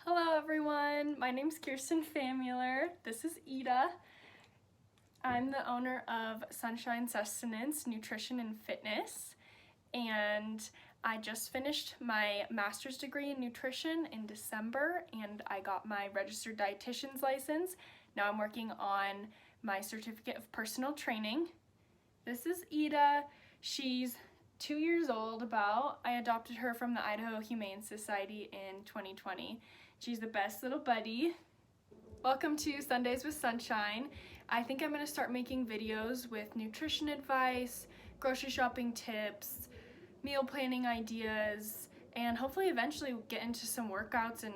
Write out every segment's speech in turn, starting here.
Hello everyone, my name's Kirsten Famuler. This is Ida. I'm the owner of Sunshine Sustenance Nutrition and Fitness, and I just finished my master's degree in nutrition in December, and I got my registered dietitian's license. Now I'm working on my certificate of personal training. This is Ida. She's 2 years old about. I adopted her from the Idaho Humane Society in 2020. She's the best little buddy. Welcome to Sundays with Sunshine. I think I'm gonna start making videos with nutrition advice, grocery shopping tips, meal planning ideas, and hopefully eventually get into some workouts and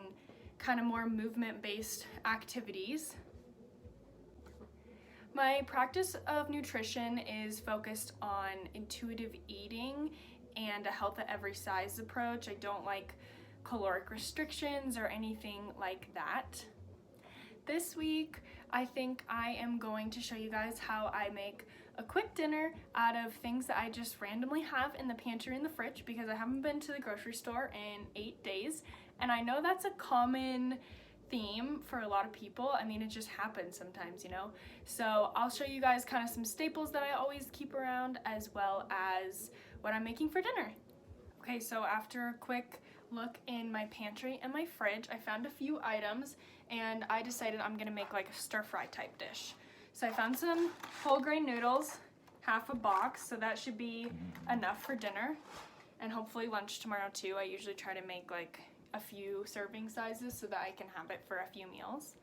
kind of more movement-based activities. My practice of nutrition is focused on intuitive eating and a health at every size approach. I don't like caloric restrictions or anything like that. This week, I think I am going to show you guys how I make a quick dinner out of things that I just randomly have in the pantry and the fridge because I haven't been to the grocery store in 8 days. And I know that's a common theme for a lot of people. I mean, it just happens sometimes, you know? So I'll show you guys kind of some staples that I always keep around as well as what I'm making for dinner. Okay, so after a quick look in my pantry and my fridge, I found a few items and I decided I'm gonna make like a stir fry type dish. So I found some whole grain noodles, half a box, so that should be enough for dinner and hopefully lunch tomorrow too. I usually try to make like a few serving sizes so that I can have it for a few meals.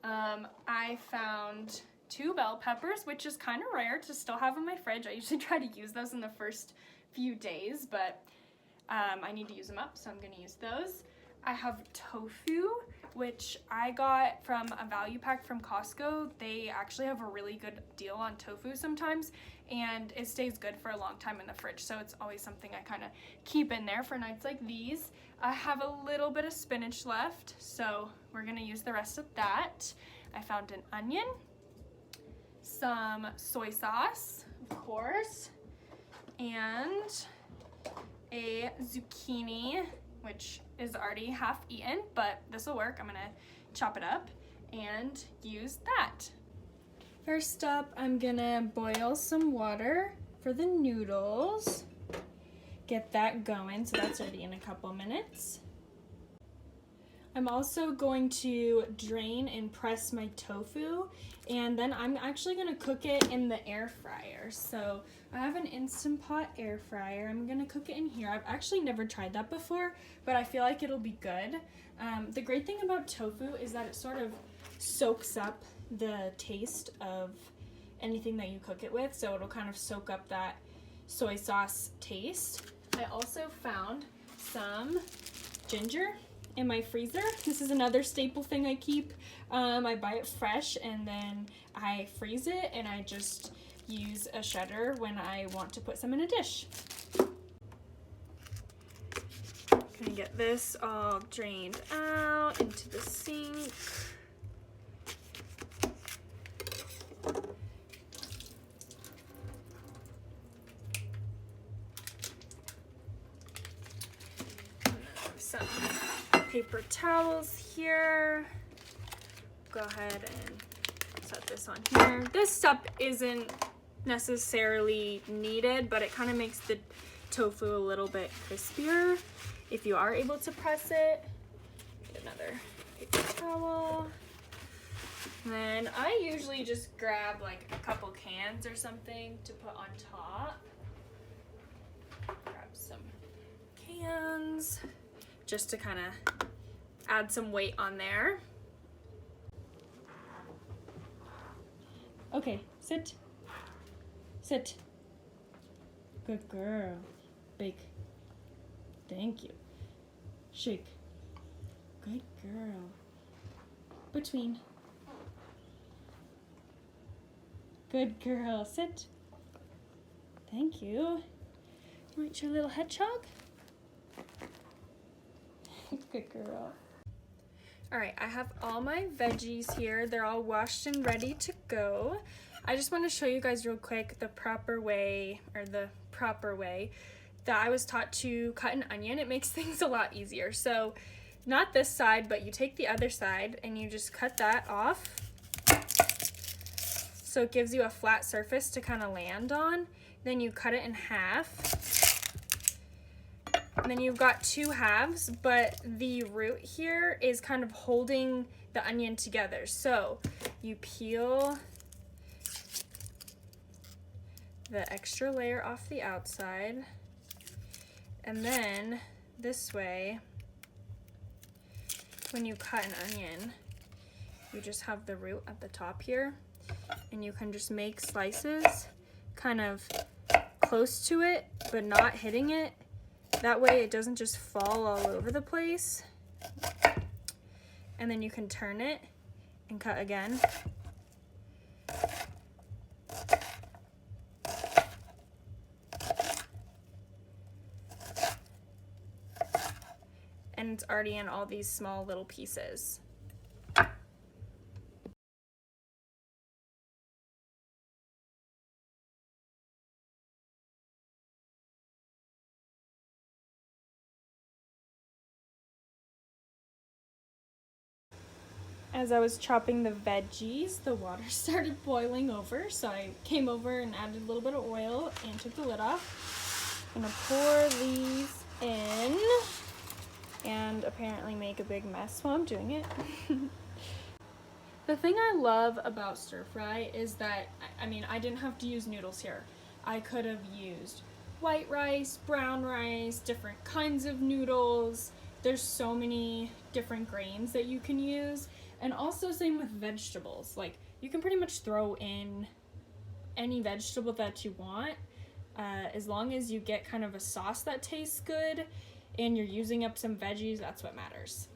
I found 2 bell peppers, which is kind of rare to still have in my fridge. I usually try to use those in the first few days, but I need to use them up, so I'm going to use those. I have tofu, which I got from a value pack from Costco. They actually have a really good deal on tofu sometimes, and it stays good for a long time in the fridge, so it's always something I kind of keep in there for nights like these. I have a little bit of spinach left, so we're going to use the rest of that. I found an onion, some soy sauce, of course, and a zucchini, which is already half eaten, but this will work. I'm gonna chop it up and use that. First up, I'm gonna boil some water for the noodles. Get that going, so that's ready in a couple minutes. I'm also going to drain and press my tofu, and then I'm actually going to cook it in the air fryer. So I have an Instant Pot air fryer. I'm going to cook it in here. I've actually never tried that before, but I feel like it'll be good. The great thing about tofu is that it sort of soaks up the taste of anything that you cook it with, so it'll kind of soak up that soy sauce taste. I also found some ginger in my freezer. This is another staple thing I keep. I buy it fresh and then I freeze it, and I just use a shredder when I want to put some in a dish. Gonna get this all drained out into the sink. Some paper towels here. Go ahead and set this on here. This step isn't necessarily needed, but it kind of makes the tofu a little bit crispier if you are able to press it. Get another paper towel. And then I usually just grab like a couple cans or something to put on top. Grab some cans just to kind of add some weight on there. Okay, sit. Sit. Good girl. Bake. Thank you. Shake. Good girl. Between. Good girl. Sit. Thank you. You want your little hedgehog? Good girl. All right, I have all my veggies here. They're all washed and ready to go. I just want to show you guys real quick the proper way that I was taught to cut an onion. It makes things a lot easier. So not this side, but you take the other side and you just cut that off. So it gives you a flat surface to kind of land on. Then you cut it in half. And then you've got two halves, but the root here is kind of holding the onion together. So you peel the extra layer off the outside, and then this way, when you cut an onion, you just have the root at the top here, and you can just make slices kind of close to it, but not hitting it. That way it doesn't just fall all over the place. And then you can turn it and cut again. And it's already in all these small little pieces. As I was chopping the veggies, the water started boiling over, so I came over and added a little bit of oil and took the lid off. I'm gonna pour these in and apparently make a big mess while I'm doing it. The thing I love about stir fry is that, I mean, I didn't have to use noodles here. I could have used white rice, brown rice, different kinds of noodles. There's so many different grains that you can use. And also same with vegetables. Like, you can pretty much throw in any vegetable that you want, as long as you get kind of a sauce that tastes good and you're using up some veggies. That's what matters.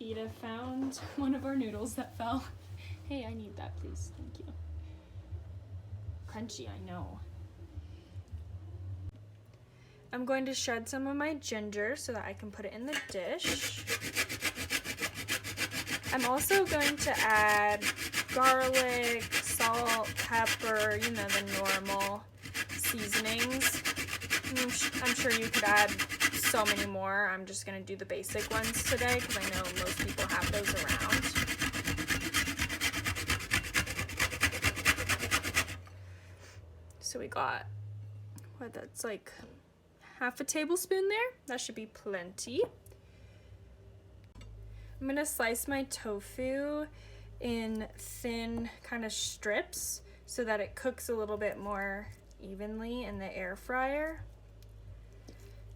Ida found one of our noodles that fell. Hey, I need that, please. Thank you. Crunchy, I know. I'm going to shred some of my ginger so that I can put it in the dish. I'm also going to add garlic, salt, pepper, you know, the normal seasonings. I'm sure you could add so many more. I'm just going to do the basic ones today because I know most people have those around. So we got, what, that's like half a tablespoon there. That should be plenty. I'm gonna slice my tofu in thin kind of strips so that it cooks a little bit more evenly in the air fryer.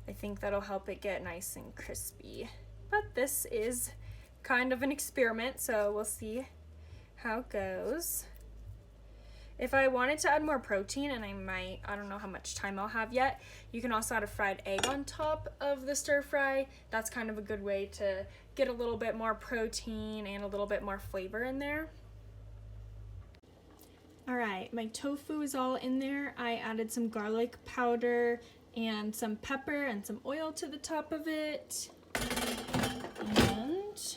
I think that'll help it get nice and crispy. But this is kind of an experiment, so we'll see how it goes. If I wanted to add more protein, and I don't know how much time I'll have yet, you can also add a fried egg on top of the stir fry. That's kind of a good way to get a little bit more protein and a little bit more flavor in there. All right, my tofu is all in there. I added some garlic powder and some pepper and some oil to the top of it. And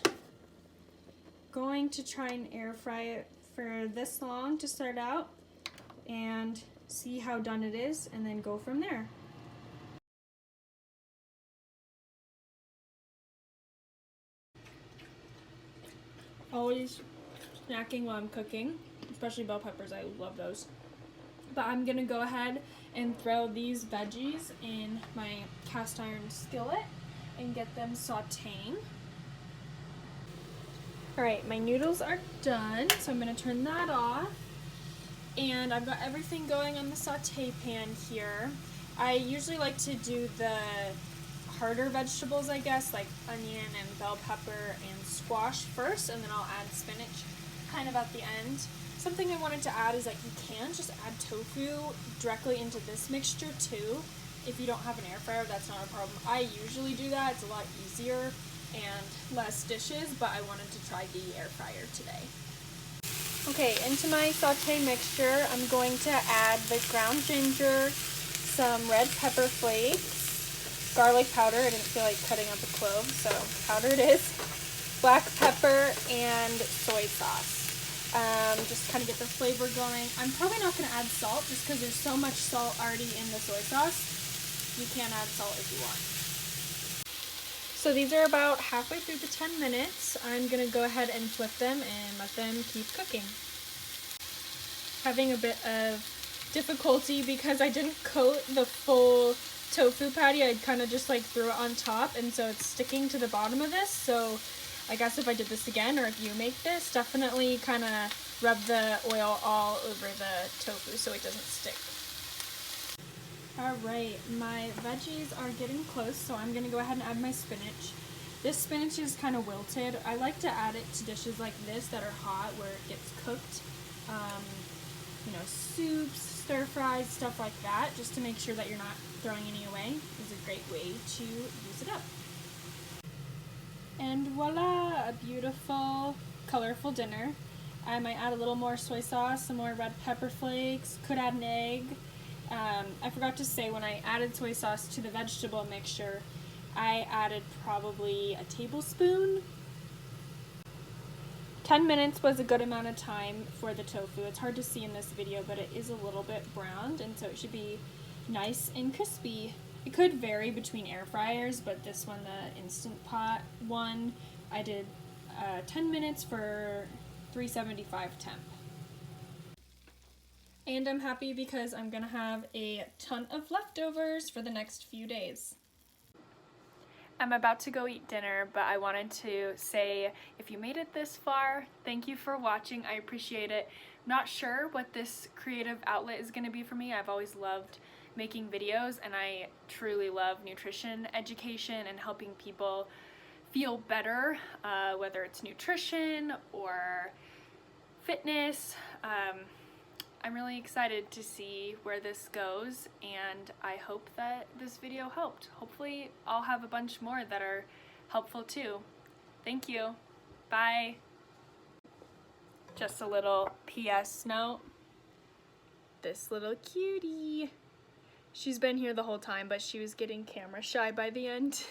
going to try and air fry it for this long to start out and see how done it is, and then go from there. Always snacking while I'm cooking, especially bell peppers. I love those. But I'm gonna go ahead and throw these veggies in my cast iron skillet and get them sauteing. All right, my noodles are done, so I'm gonna turn that off. And I've got everything going on the saute pan here. I usually like to do the harder vegetables, I guess, like onion and bell pepper and squash first, and then I'll add spinach kind of at the end. Something I wanted to add is, like, you can just add tofu directly into this mixture too. If you don't have an air fryer, that's not a problem. I usually do that. It's a lot easier and less dishes, but I wanted to try the air fryer today. Okay, into my saute mixture, I'm going to add the ground ginger, some red pepper flakes, garlic powder. I didn't feel like cutting up a clove, so powder it is, black pepper, and soy sauce. Just kind of get the flavor going. I'm probably not going to add salt just because there's so much salt already in the soy sauce. You can add salt if you want. So these are about halfway through the 10 minutes. I'm gonna go ahead and flip them and let them keep cooking. Having a bit of difficulty because I didn't coat the full tofu patty. I kind of just like threw it on top, and so it's sticking to the bottom of this. So I guess if I did this again, or if you make this, definitely kind of rub the oil all over the tofu so it doesn't stick. Alright, my veggies are getting close, so I'm going to go ahead and add my spinach. This spinach is kind of wilted. I like to add it to dishes like this that are hot where it gets cooked. You know, soups, stir fries, stuff like that, just to make sure that you're not throwing any away is a great way to use it up. And voila, a beautiful, colorful dinner. I might add a little more soy sauce, some more red pepper flakes, could add an egg. I forgot to say when I added soy sauce to the vegetable mixture, I added probably a tablespoon. 10 minutes was a good amount of time for the tofu. It's hard to see in this video, but it is a little bit browned, and so it should be nice and crispy. It could vary between air fryers, but this one, the Instant Pot one, I did 10 minutes for 375 temp. And I'm happy because I'm gonna have a ton of leftovers for the next few days. I'm about to go eat dinner, but I wanted to say if you made it this far, thank you for watching. I appreciate it. Not sure what this creative outlet is going to be for me. I've always loved making videos, and I truly love nutrition education and helping people feel better, whether it's nutrition or fitness. I'm really excited to see where this goes, and I hope that this video helped. Hopefully I'll have a bunch more that are helpful too. Thank you. Bye. Just a little PS note. This little cutie. She's been here the whole time, but she was getting camera shy by the end.